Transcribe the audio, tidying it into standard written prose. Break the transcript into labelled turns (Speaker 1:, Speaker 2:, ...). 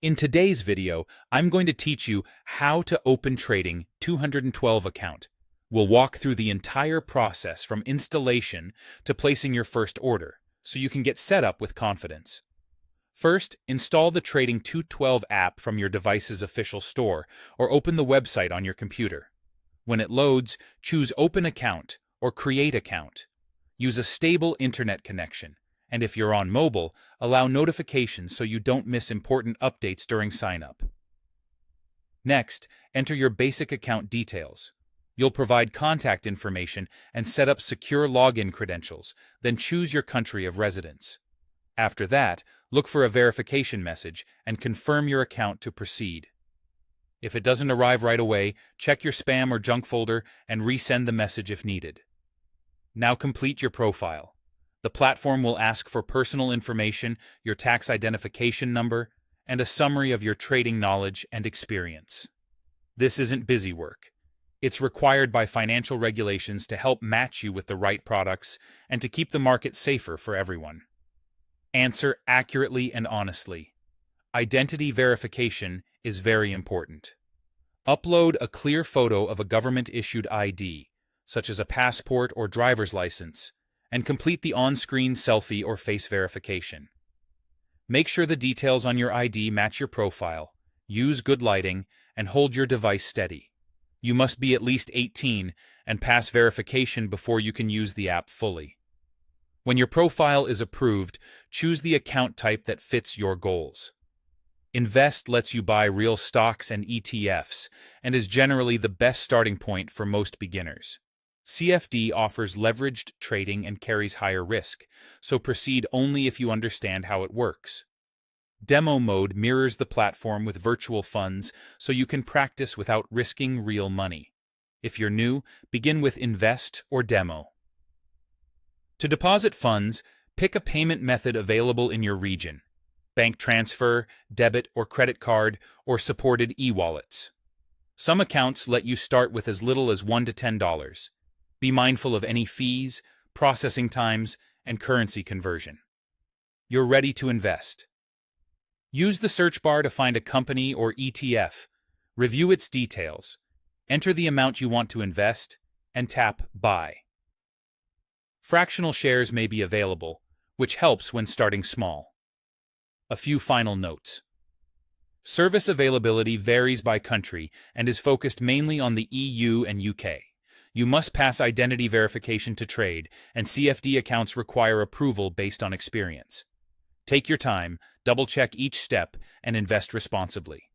Speaker 1: In today's video, I'm going to teach you how to open Trading 212 account. We'll walk through the entire process from installation to placing your first order, so you can get set up with confidence. First, install the Trading 212 app from your device's official store or open the website on your computer. When it loads, choose Open Account or Create Account. Use a stable internet connection, and if you're on mobile, allow notifications so you don't miss important updates during sign-up. Next, enter your basic account details. You'll provide contact information and set up secure login credentials, then choose your country of residence. After that, look for a verification message and confirm your account to proceed. If it doesn't arrive right away, check your spam or junk folder and resend the message if needed. Now complete your profile. The platform will ask for personal information, your tax identification number, and a summary of your trading knowledge and experience. This isn't busy work. It's required by financial regulations to help match you with the right products and to keep the market safer for everyone. Answer accurately and honestly. Identity verification is very important. Upload a clear photo of a government-issued ID, such as a passport or driver's license, and complete the on-screen selfie or face verification. Make sure the details on your ID match your profile, use good lighting, and hold your device steady. You must be at least 18 and pass verification before you can use the app fully. When your profile is approved, choose the account type that fits your goals. Invest lets you buy real stocks and ETFs and is generally the best starting point for most beginners. CFD offers leveraged trading and carries higher risk, so proceed only if you understand how it works. Demo mode mirrors the platform with virtual funds so you can practice without risking real money. If you're new, begin with Invest or Demo. To deposit funds, pick a payment method available in your region: bank transfer, debit or credit card, or supported e-wallets. Some accounts let you start with as little as $1 to $10. Be mindful of any fees, processing times, and currency conversion. You're ready to invest. Use the search bar to find a company or ETF, review its details, enter the amount you want to invest, and tap Buy. Fractional shares may be available, which helps when starting small. A few final notes. Service availability varies by country and is focused mainly on the EU and UK. You must pass identity verification to trade, and CFD accounts require approval based on experience. Take your time, double-check each step, and invest responsibly.